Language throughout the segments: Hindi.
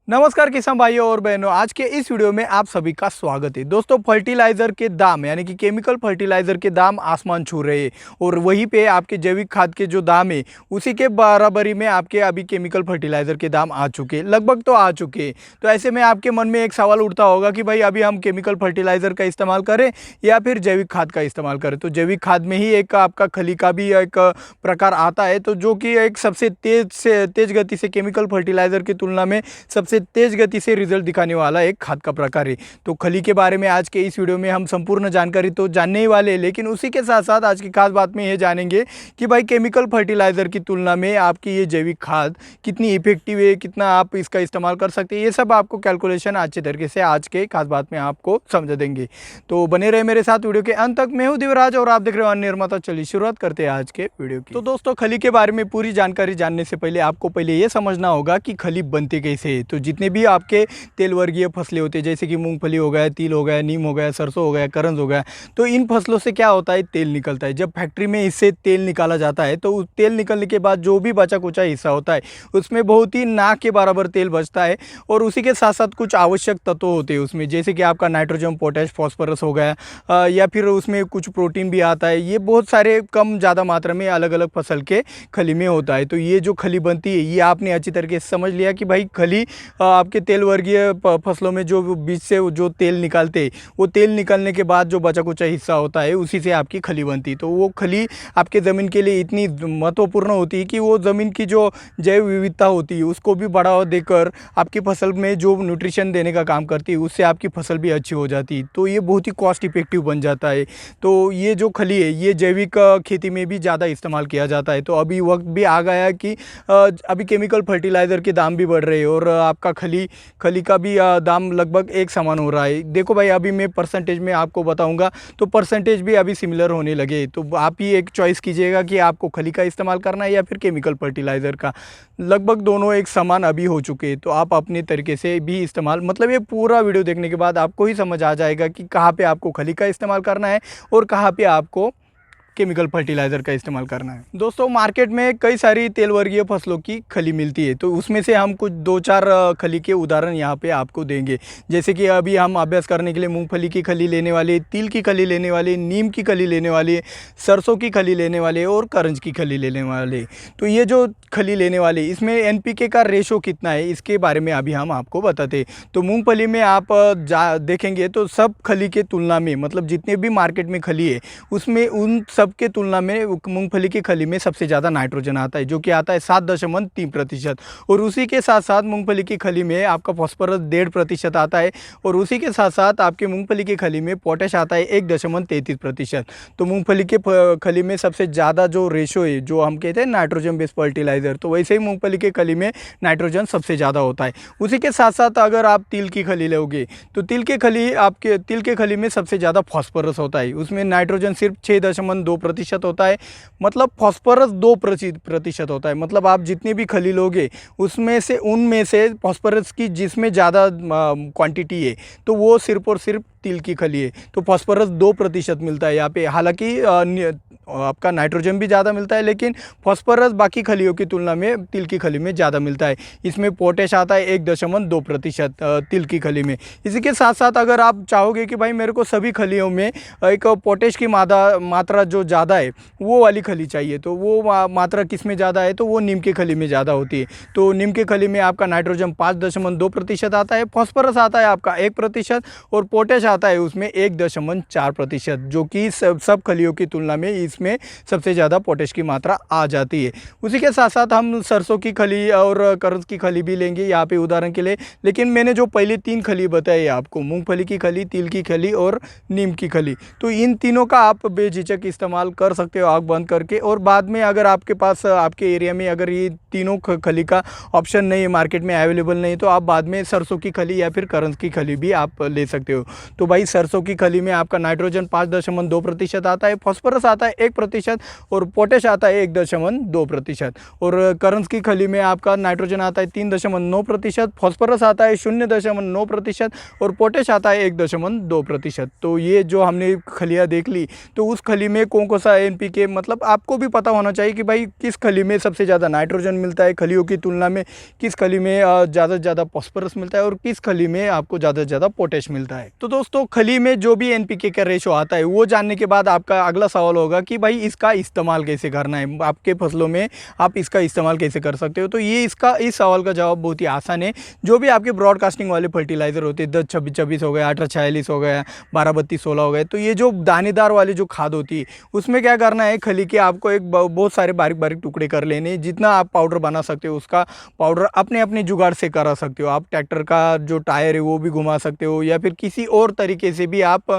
नमस्कार किसान भाइयों और बहनों, आज के इस वीडियो में आप सभी का स्वागत है। दोस्तों, फर्टिलाइजर के दाम यानी कि केमिकल फर्टिलाइजर के दाम आसमान छू रहे हैं और वहीं पे आपके जैविक खाद के जो दाम है उसी के बराबरी में आपके अभी केमिकल फर्टिलाइजर के दाम आ चुके हैं, लगभग तो आ चुके हैं। तो ऐसे में आपके मन में एक सवाल उठता होगा कि भाई अभी हम केमिकल फर्टिलाइजर का इस्तेमाल करें या फिर जैविक खाद का इस्तेमाल करें। तो जैविक खाद में ही एक आपका खली का भी एक प्रकार आता है, तो जो कि एक सबसे तेज गति से केमिकल फर्टिलाइजर की तुलना में सबसे तेज गति से रिजल्ट दिखाने वाला एक खाद का प्रकार है। तो खली के बारे में आज के इस वीडियो में हम संपूर्ण जानकारी तो जानने ही वाले हैं, लेकिन उसी के साथ साथ आज की खास बात में ये जानेंगे कि भाई केमिकल फर्टिलाइजर की तुलना में आपकी ये जैविक खाद कितनी इफेक्टिव है, कितना आप इसका इस्तेमाल कर सकते हैं। ये सब आपको कैलकुलेशन अच्छे तरीके से आज के खास बात में आपको समझा देंगे। तो बने रहे मेरे साथ वीडियो के अंत तक। मैं हूं दिवराज और आप देख रहे हो निर्माता। चलिए शुरुआत करते हैं आज के वीडियो की। तो दोस्तों, खली के बारे में पूरी जानकारी जानने से पहले आपको पहले ये समझना होगा कि खली बनती कैसे है। तो जितने भी आपके तेल वर्गीय फसलें होती है, जैसे कि मूंगफली हो गया, तिल हो गया, नीम हो गया, सरसों हो गया, करंज हो गया, तो इन फसलों से क्या होता है, तेल निकलता है। जब फैक्ट्री में इससे तेल निकाला जाता है तो उस तेल निकलने के बाद जो भी बचा कुचा हिस्सा होता है उसमें बहुत ही ना के बराबर तेल बचता है और उसी के साथ साथ कुछ आवश्यक तत्व होते हैं उसमें, जैसे कि आपका नाइट्रोजन, पोटैश, फॉस्फोरस हो गया, या फिर उसमें कुछ प्रोटीन भी आता है। ये बहुत सारे कम ज़्यादा मात्रा में अलग अलग फसल के खली में होता है। तो ये जो खली बनती है ये आपने अच्छी तरीके से समझ लिया कि भाई खली आपके तेल वर्गीय फसलों में जो बीज से जो तेल निकालते हैं, वो तेल निकलने के बाद जो बचा कुचा हिस्सा होता है उसी से आपकी खली बनती है। तो वो खली आपके ज़मीन के लिए इतनी महत्वपूर्ण होती है कि वो ज़मीन की जो जैव विविधता होती है उसको भी बढ़ावा देकर आपकी फसल में जो न्यूट्रिशन देने का काम करती है, उससे आपकी फसल भी अच्छी हो जाती है। तो ये बहुत ही कॉस्ट इफेक्टिव बन जाता है। तो ये जो खली है ये जैविक खेती में भी ज़्यादा इस्तेमाल किया जाता है। तो अभी वक्त भी आ गया है कि अभी केमिकल फर्टिलाइज़र के दाम भी बढ़ रहे हैं और आपका खली का भी दाम लगभग एक समान हो रहा है। देखो भाई, अभी मैं परसेंटेज में आपको बताऊंगा तो परसेंटेज भी अभी सिमिलर होने लगे। तो आप ही एक चॉइस कीजिएगा कि आपको खली का इस्तेमाल करना है या फिर केमिकल फर्टिलाइज़र का। लगभग दोनों एक समान अभी हो चुके हैं। तो आप अपने तरीके से भी इस्तेमाल, मतलब ये पूरा वीडियो देखने के बाद आपको ही समझ आ जाएगा कि कहाँ पे आपको खली का इस्तेमाल करना है और कहाँ पे आपको केमिकल फर्टिलाइज़र का इस्तेमाल करना है। दोस्तों, मार्केट में कई सारी तेल वर्गीय फसलों की खली मिलती है, तो उसमें से हम कुछ दो चार खली के उदाहरण यहाँ पे आपको देंगे। जैसे कि अभी हम अभ्यास करने के लिए मूंगफली की खली लेने वाले, तिल की खली लेने वाले, नीम की खली लेने वाले, सरसों की खली लेने वाले और करंज की खली लेने वाले। तो ये जो खली लेने वाले, इसमें NPK का रेशो कितना है इसके बारे में अभी हम आपको बताते हैं। तो मूँगफली में आप देखेंगे तो सब खली के तुलना में, मतलब जितने भी मार्केट में खली है उसमें उन सब के तुलना में मूंगफली की खली में सबसे ज़्यादा नाइट्रोजन आता है, जो कि आता है 7.3%। और उसी के साथ साथ मूंगफली की खली में आपका फॉस्फोरस 1.5% आता है और उसी के साथ साथ आपके मूंगफली की खली में पोटैश आता है 1.33%। तो मूंगफली के खली में सबसे ज़्यादा जो रेशो है, जो हम कहते हैं नाइट्रोजन बेस्ड फर्टिलाइज़र, तो वैसे ही मूंगफली की खली में नाइट्रोजन सबसे ज़्यादा होता है। उसी के साथ साथ अगर आप तिल की खली लोगे तो तिल के खली में सबसे ज़्यादा फॉस्फोरस होता है। उसमें नाइट्रोजन सिर्फ 6.2% होता है, मतलब फॉस्फोरस 2% होता है। मतलब आप जितनी भी खली लोगे उनमें से फॉस्फोरस की जिसमें ज़्यादा क्वांटिटी है तो वो सिर्फ और सिर्फ तिल की खली है। तो फॉस्फोरस 2% मिलता है यहाँ पे। हालांकि आपका नाइट्रोजन भी ज़्यादा मिलता है, लेकिन फॉस्फोरस बाकी खलियों की तुलना में तिल की खली में ज़्यादा मिलता है। इसमें पोटैश आता है 1.2% तिल की खली में। इसी के साथ साथ अगर आप चाहोगे कि भाई मेरे को सभी खलियों में एक पोटैश की मात्रा जो ज़्यादा है वो वाली खली चाहिए, तो वो मात्रा किस में ज़्यादा है, तो वो नीम की खली में ज़्यादा होती है। तो नीम की खली में आपका नाइट्रोजन 5.2% आता है, फॉस्फोरस आता है आपका 1% और पोटैश आता है उसमें 1.4%, जो कि सब खलियों की तुलना में इसमें सबसे ज़्यादा पोटैश की मात्रा आ जाती है। उसी के साथ साथ हम सरसों की खली और करंज की खली भी लेंगे यहाँ पे उदाहरण के लिए। लेकिन मैंने जो पहले 3 खली बताई आपको, मूंगफली की खली, तिल की खली और नीम की खली, तो इन तीनों का आप बेझिझक इस्तेमाल कर सकते हो आग बंद करके। और बाद में अगर आपके पास आपके एरिया में अगर ये तीनों खली का ऑप्शन नहीं है, मार्केट में अवेलेबल नहीं, तो आप बाद में सरसों की खली या फिर करंज की खली भी आप ले सकते हो। तो भाई सरसों की खली में आपका नाइट्रोजन 5.2% आता है, फॉस्फोरस आता है 1% और पोटेश आता है 1.2%। और करंस की खली में आपका नाइट्रोजन आता है 3.9%, फॉस्फोरस आता है 0.9% और पोटेश आता है 1.2%। तो ये जो हमने खलियाँ देख ली, तो उस खली में कौन कौन सा NPK, मतलब आपको भी पता होना चाहिए कि भाई किस खली में सबसे ज़्यादा नाइट्रोजन मिलता है खलियों की तुलना में, किस खली में ज़्यादा से ज़्यादा फॉस्फोरस मिलता है और किस खली में आपको ज़्यादा से ज़्यादा पोटेश मिलता है। तो दोस्तों खली में जो भी NPK का रेशो आता है वो जानने के बाद आपका अगला सवाल होगा कि भाई इसका इस्तेमाल कैसे करना है, आपके फसलों में आप इसका इस्तेमाल कैसे कर सकते हो। तो ये इस सवाल का जवाब बहुत ही आसान है। जो भी आपके ब्रॉडकास्टिंग वाले फर्टिलाइज़र होते हैं, 10-26-26 हो गया, 18-46 हो गया, 12-32-16 हो गए, तो ये जो दानेदार वाली जो खाद होती है उसमें क्या करना है, खली के आपको एक बहुत सारे बारीक बारीक टुकड़े कर लेने। जितना आप पाउडर बना सकते हो उसका पाउडर अपने अपने जुगाड़ से करा सकते हो। आप ट्रैक्टर का जो टायर है वो भी घुमा सकते हो या फिर किसी और तरीके से भी आप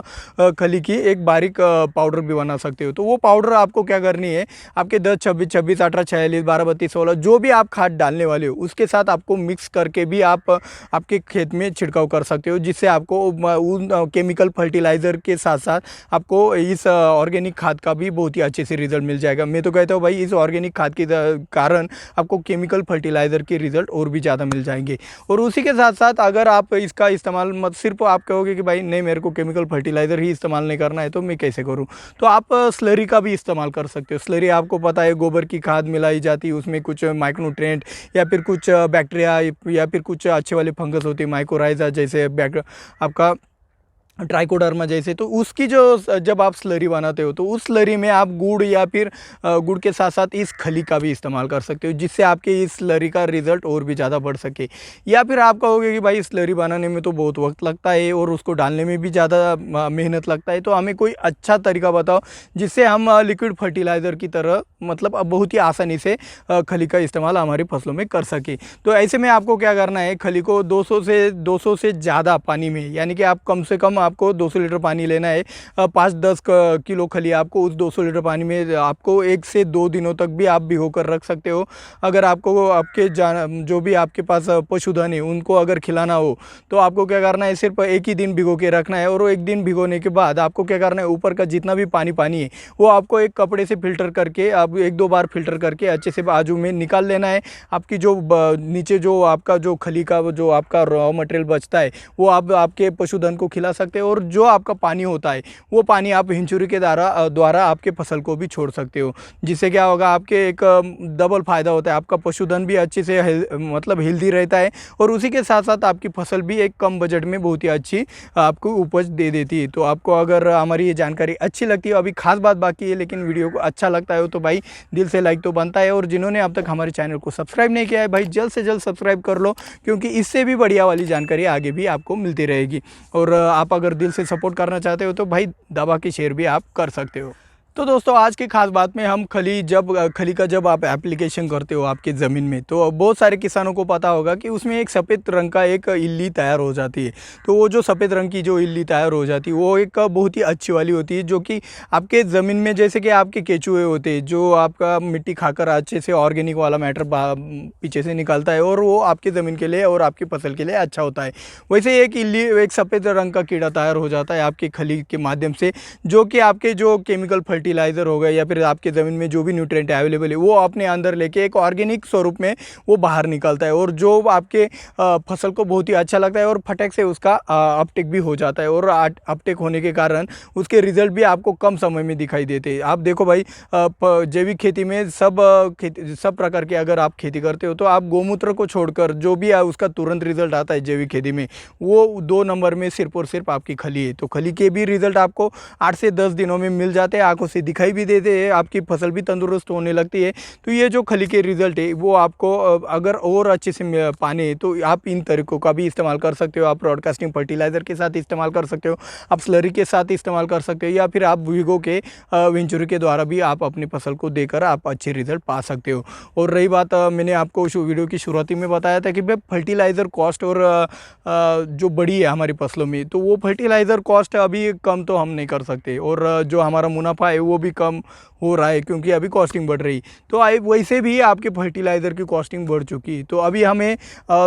खली की एक बारीक पाउडर भी बना सकते हो। तो वो पाउडर आपको क्या करनी है, आपके 10-26-26, 18-46, 12-32-16 जो भी आप खाद डालने वाले हो उसके साथ आपको मिक्स करके भी आप आपके खेत में छिड़काव कर सकते हो, जिससे आपको उन केमिकल फर्टिलाइज़र के साथ साथ आपको इस ऑर्गेनिक खाद का भी बहुत ही अच्छे से रिजल्ट मिल जाएगा। मैं तो कहता हूँ भाई इस ऑर्गेनिक खाद के कारण आपको केमिकल फर्टिलाइज़र के रिजल्ट और भी ज़्यादा मिल जाएंगे। और उसी के साथ साथ अगर आप इसका इस्तेमाल मत सिर्फ आप कहोगे कि भाई नहीं मेरे को केमिकल फर्टिलाइज़र ही इस्तेमाल नहीं करना है तो मैं कैसे करूँ, तो आप स्लरी का भी इस्तेमाल कर सकते हो। स्लरी आपको पता है गोबर की खाद मिलाई जाती है, उसमें कुछ माइक्रोन्यूट्रिएंट या फिर कुछ बैक्टीरिया या फिर कुछ अच्छे वाले फंगस होते हैं, माइकोराइजा जैसे आपका ट्राइकोडर्मा जैसे। तो उसकी जो जब आप स्लरी बनाते हो तो उस स्लरी में आप गुड़ या फिर गुड़ के साथ साथ इस खली का भी इस्तेमाल कर सकते हो, जिससे आपके इस स्लरी का रिज़ल्ट और भी ज़्यादा बढ़ सके। या फिर आप कहोगे कि भाई स्लरी बनाने में तो बहुत वक्त लगता है और उसको डालने में भी ज़्यादा मेहनत लगता है, तो हमें कोई अच्छा तरीका बताओ जिससे हम लिक्विड फर्टिलाइज़र की तरह मतलब अब बहुत ही आसानी से खली का इस्तेमाल हमारी फसलों में कर सके। तो ऐसे में आपको क्या करना है, खली को 200 से ज़्यादा पानी में, यानी कि आप कम से कम आपको 200 लीटर पानी लेना है। 5-10 किलो खली आपको उस 200 लीटर पानी में आपको 1 से 2 दिनों तक भी आप भिगो कर रख सकते हो। अगर आपको आपके जो भी आपके पास पशुधन है उनको अगर खिलाना हो तो आपको क्या करना है, सिर्फ एक ही दिन भिगो के रखना है। और एक दिन भिगोने के बाद आपको क्या करना है, ऊपर का जितना भी पानी है वो आपको एक कपड़े से फिल्टर करके आप 1-2 बार फिल्टर करके अच्छे से बाजू में निकाल लेना है। आपकी जो नीचे जो आपका जो खली का जो आपका रॉ मटेरियल बचता है वो आप आपके पशुधन को खिला सकते हो। और जो आपका पानी होता है वो पानी आप हिंचुरी के द्वारा आपके फसल को भी छोड़ सकते हो, जिससे क्या होगा आपके एक डबल फायदा होता है। आपका पशुधन भी अच्छे से मतलब हेल्दी रहता है और उसी के साथ साथ आपकी फसल भी एक कम बजट में बहुत ही अच्छी आपको उपज दे देती है। तो आपको अगर हमारी ये जानकारी अच्छी लगती है, अभी खास बात बाकी है, लेकिन वीडियो को अच्छा लगता है तो भाई दिल से लाइक तो बनता है। और जिन्होंने अब तक हमारे चैनल को सब्सक्राइब नहीं किया है भाई जल्द से जल्द सब्सक्राइब कर लो, क्योंकि इससे भी बढ़िया वाली जानकारी आगे भी आपको मिलती रहेगी। और आप अगर दिल से सपोर्ट करना चाहते हो तो भाई दबा के शेयर भी आप कर सकते हो। तो दोस्तों आज की खास बात में हम खली का जब आप एप्लीकेशन करते हो आपके ज़मीन में, तो बहुत सारे किसानों को पता होगा कि उसमें एक सफ़ेद रंग का एक इल्ली तैयार हो जाती है। तो वो जो सफ़ेद रंग की जो इल्ली तैयार हो जाती है वो एक बहुत ही अच्छी वाली होती है, जो कि आपके ज़मीन में जैसे कि आपके केचुए होते हैं जो आपका मिट्टी खाकर अच्छे से ऑर्गेनिक वाला मैटर पीछे से निकालता है और वो आपकी ज़मीन के लिए और आपकी फसल के लिए अच्छा होता है। वैसे एक इल्ली एक सफ़ेद रंग का कीड़ा तैयार हो जाता है आपकी खली के माध्यम से, जो कि आपके जो केमिकल फर्टिलाइज़र हो गए या फिर आपके ज़मीन में जो भी न्यूट्रिएंट अवेलेबल है वो अपने अंदर लेके एक ऑर्गेनिक स्वरूप में वो बाहर निकलता है। और जो आपके फसल को बहुत ही अच्छा लगता है और फटक से उसका अपटेक भी हो जाता है। और अपटेक होने के कारण उसके रिजल्ट भी आपको कम समय में दिखाई देते हैं। आप देखो भाई जैविक खेती में सब प्रकार के अगर आप खेती करते हो तो आप गौमूत्र को छोड़कर जो भी उसका तुरंत रिजल्ट आता है जैविक खेती में, वो 2 नंबर में सिर्फ और सिर्फ आपकी खली है। तो खली के भी रिजल्ट आपको 8 से 10 दिनों में मिल जाते हैं, आंखों से दिखाई भी देते हैं, आपकी फसल भी तंदुरुस्त होने लगती है। तो ये जो खली के रिजल्ट है वो आपको अगर और अच्छे से पाने तो आप इन तरीकों का भी इस्तेमाल कर सकते हो। आप ब्रॉडकास्टिंग फर्टिलाइज़र के साथ इस्तेमाल कर सकते हो, आप स्लरी के साथ इस्तेमाल कर सकते हो, या फिर आप वीगो के वेंचुरी के द्वारा भी आप अपनी फसल को देकर आप अच्छे रिजल्ट पा सकते हो। और रही बात मैंने आपको वीडियो की शुरुआती में बताया था कि भाई फर्टिलाइज़र कॉस्ट और जो बड़ी है हमारी फसलों में, तो वो फर्टिलाइज़र कॉस्ट अभी कम तो हम नहीं कर सकते और जो हमारा मुनाफा है वो भी कम हो रहा है क्योंकि अभी कॉस्टिंग बढ़ रही। तो वैसे भी आपके फर्टिलाइज़र की कॉस्टिंग बढ़ चुकी। तो अभी हमें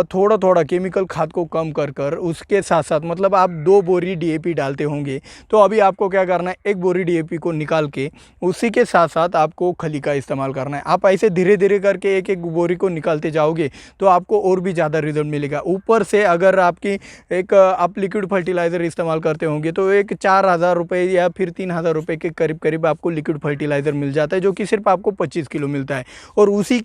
थोड़ा थोड़ा केमिकल खाद को कम कर कर उसके साथ साथ मतलब आप 2 बोरी डीएपी डालते होंगे, तो अभी आपको क्या करना है, 1 बोरी डीएपी को निकाल के उसी के साथ साथ आपको खली का इस्तेमाल करना है। आप ऐसे धीरे धीरे करके एक एक बोरी को निकालते जाओगे तो आपको और भी ज़्यादा रिजल्ट मिलेगा। ऊपर से अगर आपकी आप लिक्विड फर्टिलाइज़र इस्तेमाल करते होंगे तो एक 4,000 रुपये या फिर 3,000 रुपये के करीब करीब आपको लिक्विड फर्टिलाइज़र मिल जाता है, जो कि सिर्फ आपको 25 किलो मिलता है। और उसी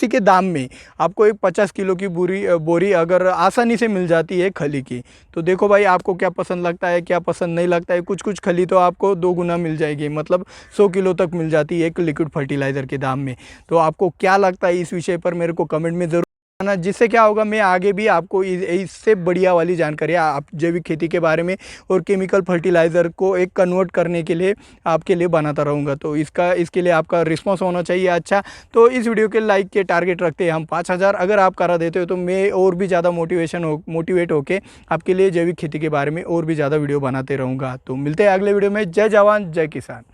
के दाम में आपको एक 50 किलो की बोरी अगर आसानी से मिल जाती है खली की। तो देखो भाई, आपको क्या पसंद लगता है, क्या पसंद नहीं लगता है। कुछ कुछ खली तो आपको 2 गुना मिल जाएगी, मतलब 100 किलो तक मिल जाती है एक लिक्विड फर्टिलाइज़र के दाम में। तो आपको क्या लगता है इस विषय पर मेरे को कमेंट में ज़रूर ना, जिससे क्या होगा, मैं आगे भी आपको इससे बढ़िया वाली जानकारी आप जैविक खेती के बारे में और केमिकल फर्टिलाइज़र को एक कन्वर्ट करने के लिए आपके लिए बनाता रहूँगा। तो इसके लिए आपका रिस्पॉन्स होना चाहिए अच्छा। तो इस वीडियो के लाइक के टारगेट रखते हैं हम 5,000। अगर आप करा देते हो तो मैं और भी ज़्यादा मोटिवेट होके आपके लिए जैविक खेती के बारे में और भी ज़्यादा वीडियो बनाते रहूँगा। तो मिलते हैं अगले वीडियो में। जय जवान जय किसान।